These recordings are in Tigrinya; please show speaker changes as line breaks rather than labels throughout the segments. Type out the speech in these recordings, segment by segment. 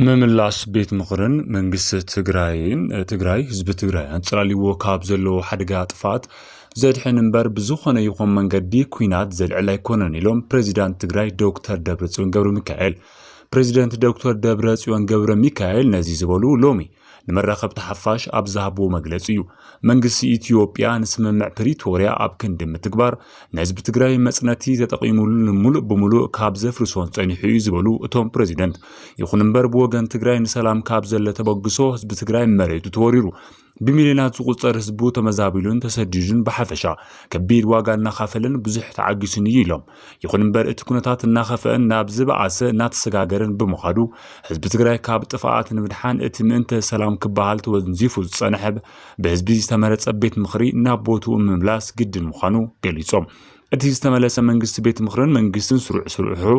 ምምላስ ቤት ምኽርን መንግስት ትግራይ ህዝቢ ትግራይ አንጽላሊዎ ካብ ዘለዎ ሓደጋ ጥፋት ዘድሕን እምበር ብዙኾነ ይኹን መንገዲ ኩናት ዘልዕል ኣይኮነን ኢሎም ፕሬዚዳንት ትግራይ ዶክተር ደብረጽዮን ገብረ ሚካኤል ፕሬዚዳንት ዶክተር ደብረጽዮን ገብረ ሚካኤል ነዚ ዝበሉ ሎሚ ንመራኸብቲ ሓፋሽ ኣብ ዝሃብዎ መግለጺ እዩ መንግስቲ ኢትዮጵያ ንስምምዕ ፕሪቶሪያ ኣብ ክንዲ ምትግባር ንህዝቢ ትግራይ መጽነቲ ተጠቒሙሉ ሙሉእ ብሙሉእ ካብ ዘፍርሶን ጸኒሑ እዩ ዝበሉ እቶም ፕሬዚዳንት ይኹን እምበር ብወገን ትግራይ ንሰላም ካብ ዘለ ተበግሶ ህዝቢ ትግራይ መሬቱ ተወሪሩ بمليونات زقطر ህዝቡ ተመዛቢሉን ተሰዲዱን በሐፈሻ ከቢድ ዋጋ እናኸፈለን ብዙሕ ተዓጊሱን ይሎም ይኹን እምበር እቲ ኩነታት እናኸፈን ናብ ዝበኣሰ እናተሰጋገረን ብምኻዱ ህዝቢ ትግራይ ካብ ጥፋኣት ንምድሓን እቲ ምእንተ ሰላም ክበሃል ተወንዚፉ ዝጸንሐ በህዝቢ ዝተመረጸ ቤት ምኽሪ ናብ ቦትኡ ምምላስ ግድን ምዃኑ ገሊጾም እቲ ዝተመለሰ መንግስት ቤት ምኽርን መንግስትን ስሩዕ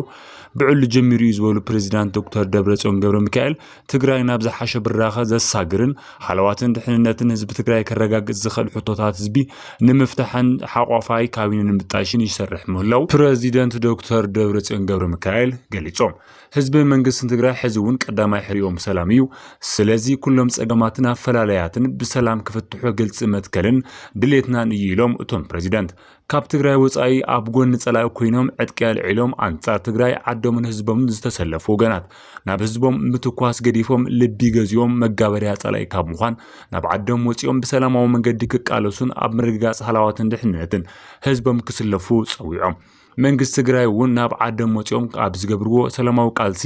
ብዕሉ ጀሚሩ ይዝበሉ ፕሬዚዳንት ዶክተር ደብረጽዮን ገብረ ሚካኤል ትግራይ ናብ ዝሓሸ ብራኸ ዘሳግርን ሓለዋትን ድሕንነትን ህዝቢ ትግራይ ከረጋግጽ ዝኽእል ሕቶታት ህዝቢ ንምፍታሕን ሓቋፋይ ካቢነ ንምጣሽን ይሰርሕ ምህላው ፕሬዚዳንት ዶክተር ደብረጽዮን ገብረ ሚካኤል ገሊጾም ህዝቢ መንግስትን ትግራይ ሕዝውን ቀዳማይ ሕሪኦም ሰላም እዩ ስለዚ ኩሎም ጸገማትን አፈላለያትን ብሰላም ክፍትሑ ግልጽ መትከልን ድሌትናን ኢሎም እቶም ፕሬዚዳንት ካብ ትግራይ ወጻኢ ኣብ ጎን ጸላኢ ኮይኖም ዕጥቂ ልዒሎም አንጻር ትግራይ ዓዶምን ህዝቦምን ዝተሰለፉ ወገናት ናብ ህዝቦም ምትኳስ ገዲፎም ልቢ ገዚኦም መጋበርያ ጸላኢ ካብ ምዃን ናብ ዓዶም ወፂኦም ብሰላማዊ መንገዲ ክቃለሱን ኣብ ምርግጋጽ ሓላዋትን ድሕንነትን ህዝቦም ክስለፉ ጸዊዖም መንግስት ትግራይ እውን ናብ ዓዶም ወፂኦም ኣብ ዝገብርዎ ሰላማዊ ቃልሲ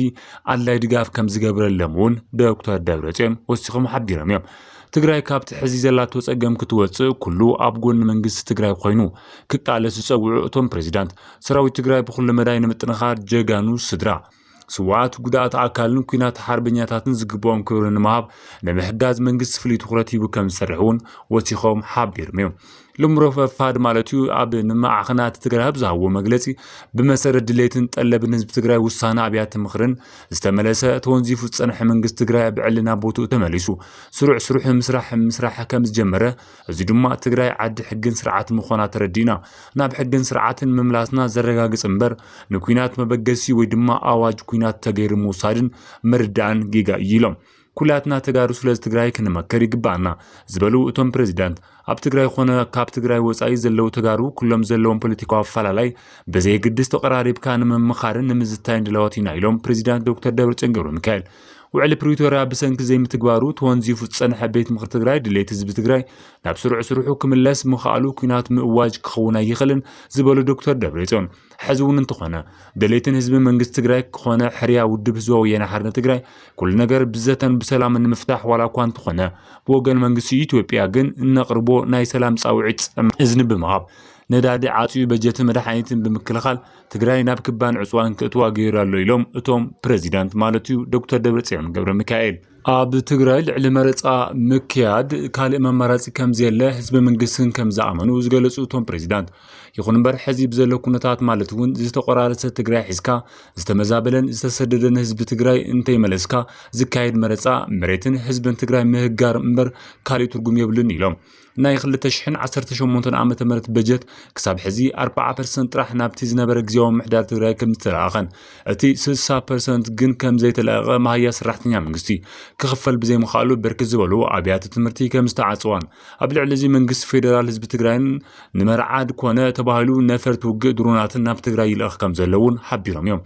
አላይ ድጋፍ ከም ዝገብረሎም ዶክተር ደብረጽዮን ወሲኾም ሓቢሮም እዮም ትግራይ ካብቲ ሕዚ ዘላቶ ጸገም ክትወጽእ ኩሉ ኣብ ጎን መንግስት ትግራይ ኮይኑ ክቃለስ ዝጸውዑ እቶም ፕሬዚዳንት ሰራዊት ትግራይ ብኩሉ መዳይ ንምጥንኻር ጀጋኑ ስድራ ስዋዓት ጉዳት አካልን ኩናት ሓርበኛታትን ዝግቦም ክብርን ንምሃብ ንምሕጋዝ መንግስት ፍሉይ ትኹረት ሂቡ ከም ዝሰርሑን ወሲኾም ሓቢሮም እዮም لمروف فاد مالتيو أب نماعخنات تجري بزهو مجلسي بمسار دليتن طلبن حزب تجري وصانا أبيات مخرن استملسه تونزيف تصنح منجز تجري بعلنا بوتو تملسو سرع مسرح كم جمرة زدما تجري عد حقن سرعات مخونات ردينا ناب حقن سرعات مملاسنا زرقا قسمبر نكوينات مبقسي ويدما آواج كوينات تغير موصادن مردان جيجا يلوم كلاتنا تجارس لز تجري كنمكر يقبعنا زبلو اتم بريزيدنت اب تجري خونه كاب تجري وصاي زلو تجارو كلهم زلون بوليتيكو فلالاي بزي قدس تقراريب كان من مخارن نمزتاين دلواتينا يلوم بريزيدنت دكتور دبرጽዮን ገብረ ሚካኤል وعلى بريتوريا بسنك زي متجبارو تونزيف تصنح بيت مخر تجري دليت حزب تجري ناب سرعو كملاس مخالو كينات مواج كخونا يخلن زبلو دكتور دبرጽዮን حزون انتخنا دليتن حزب منجست تجري كخونا حريا ودب زوينا حرنا تجري كل نجار بزتن بسلام المفتاح ولا كوان تخنا بوغن منجست إثيوبيا جن نقربو ناي سلام صاوعت إذن بمهاب ندادي عاطي بجت مدحانيتن بمكلخال تجري ناب كبان عصوان كتوا غيرالو يلوم اتوم بريزيدنت مالتيو دكتور دبرጽዮን ገብረ ሚካኤል ኣብ ትግራይ ልዕሊ መረጻ ምክያድ ካልእ መመራጺ ከም ዘለ ህዝቢ መንግስትን ከም ዝኣመኑ ዝገለጹ እቶም ፕሬዚዳንት ይኹን እምበር ሕዚ ብዘሎ ኩነታት ማለት እውን ዝተቆራረሰ ትግራይ ሒዝካ ዝተመዛበለን ዝተሰደደን ህዝቢ ትግራይ እንተይ መለስካ ዝካየድ መረጻ መሬትን ህዝብን ትግራይ ምህጋር እምበር ካልእ ትርጉም የብሉን ኢሎም ናይ 2018 ዓመተ ምህረት በጀት ክሳብ ሕዚ 40% ጥራሕ ናብቲ ዝነበረ ግዜያዊ ምሕዳር ትግራይ ከም ዝተራኸን እቲ 60% ግን ከም ዘይተለቀ ማህያ ሰራሕተኛ መንግስቲ ክኽፈል ብዘይ ምኻሉ በርክት ዝበሉ ኣብያተ ትምህርቲ ከም ዝተዓጽዋን ኣብ ልዕሊ እዚ መንግስት ፌደራል ህዝቢ ትግራይን ንመርዓድ ኮነ ተባሂሉ ነፈርቲ ውግእ ድሮናትን ናብ ትግራይ ይልእኽ ከም ዘለውን ሓቢሮም እዮም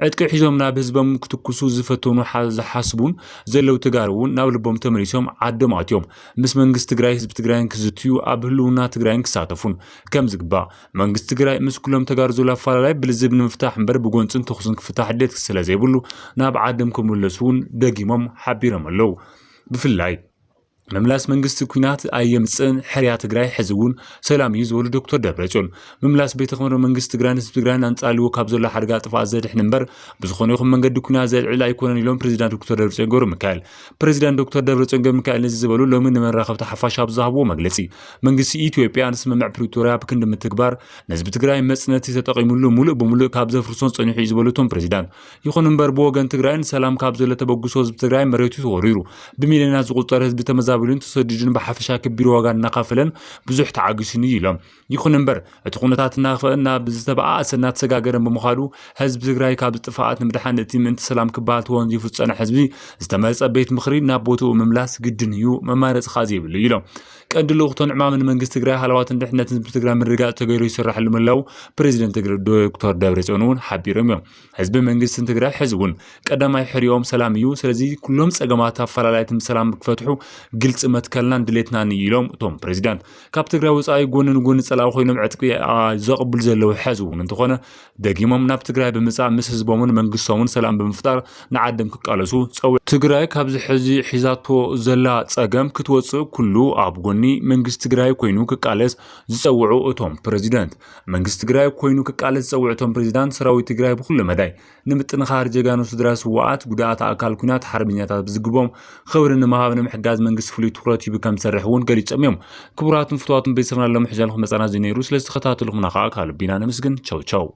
ዕጥቂ ሒዞም ናብ ህዝቦም ክትኩሱ ዝፈተኑ ዝሓስቡን ዘለው ተጋሩን ናብ ልቦም ተመሪሶም ዓዶም ኣትዮም ምስ መንግስት ትግራይ ህዝቢ ትግራይን ክዝትዩ ኣብ ህልውና ትግራይን ክሳተፉን ከም ዝግባ መንግስት ትግራይ ምስ ኩሎም ተጋሩ ዘለው ኣፈላላይ ብልዝብ ንምፍታሕ እምበር ብጎንፅን ተኽሱን ክፍታሕ ድሌት ስለ ዘይብሉ ናብ ዓዶም ክምለሱን ደጊሞም ሓቢሮም ኣለው ብፍላይ مملاس منجست كوينات أيام سن حرية تجري حزون سلام يزول دكتور دبرጽዮን مملاس بيت خمر منجست تجران أنت على كابز ولا حركات فازد إحنا نبر بزخون يخم من قد كنا زاد علا يكون اليوم بريزيدنت دكتور دبرጽዮን ገብረ ሚካኤል بريزيدنت دكتور دبرጽዮን ገብረ ሚካኤል زبالو لو من رخب تحفاش أبزهبو مجلسي منجست إثيوبيا نسمع مع بريتوريا بكند متكبر نسبة تجري مسنتي تتقيم له ملء كابز فرصون صنيح يزبالو توم بريزيدنت يخون نبر بوجن تجران سلام كابز ولا تبغوسوز تجري مريتو وريرو بمليونات قطر حزب تمزا ተባቢሉን ተሰዲድን ብሓፈሻ ክቢር ዋጋ እናካፈለን ብዙሕ ተዓጊሱን ኢሎም ይኹን እምበር እቲ ኩነታት እናኽፈአና ብዝተበኣሰ እናተሰጋገረን ብምዃዱ ህዝቢ ትግራይ ካብ ዝጥፋኣት ንምድሓን እቲ ምእንቲ ሰላም ክበሃል ተወንዚፉ ዝፀንሐ ህዝቢ ዝተመረፀ ቤት ምኽሪ ናብ ቦትኡ ምምላስ ግድን እዩ መማረፂ ካዚ ይብሉ ኢሎም ቀንዲ ልኡኽቶን ዕማምን መንግስቲ ትግራይ ሃለዋትን ድሕነትን ህዝቢ ትግራይ ምርጋፅ ተገይሩ ይስራሕሉ ምላው ፕሬዚደንት ትግራይ ዶክተር ደብረጽዮን እውን ሓቢሮም እዮም ህዝቢ መንግስትን ትግራይ ሕዚ እውን ቀዳማይ ሕርዮም ሰላም እዩ ስለዚ ኩሎም ፀገማት ኣፈላላይትን ሰላም ክፈትሑ ግልፂ መትከልናን ድሌትናን ኢሎም እቶም ፕሬዚደንት ካብ ትግራይ ወፃኢ ጎንን ጎኒ ፀላኢ ኮይኖም ዕጥቂ ዘቕብሉ ዘለው ሕዚ እውን እንትኾነ ደጊሞም ናብ ትግራይ ብምፃእ ምስ ህዝቦምን መንግስቶምን ሰላም ብምፍጣር ንዓዶም ክቃለሱ ፀውዕ ትግራይ ካብዚ ሕዚ ሒዛቶ ዘላ ፀገም ክትወፅእ ኩሉ ኣብ ጎኒ መንግስቲ ትግራይ ኮይኑ ክቃለስ ዝፀውዑ እቶም ፕሬዚደንት መንግስቲ ትግራይ ኮይኑ ክቃለስ ዝፀውዑ እቶም ፕሬዚደንት ሰራዊት ትግራይ ብኩሉ መዳይ ንምጥንኻር ጀጋኑ ስድራ ስዋዓት ጉዳኣት ኣካል ኩናት ሓርበኛታት ብዝግቦም ክብሪ ንምሃብ ንምሕጋዝ መንግስቲ ፍሉይ ትኩረት ሂቡ ከም ዝሰርሕ እውን ገሊፆም እዮም ክቡራትን ፍትዋትን ቤተሰብና ሎም ሕጃልኩም መፃና ዝነይሩ ስለዝተኸታተልኩምና ከዓ ካልቢና ነመስግን ቻው ቻው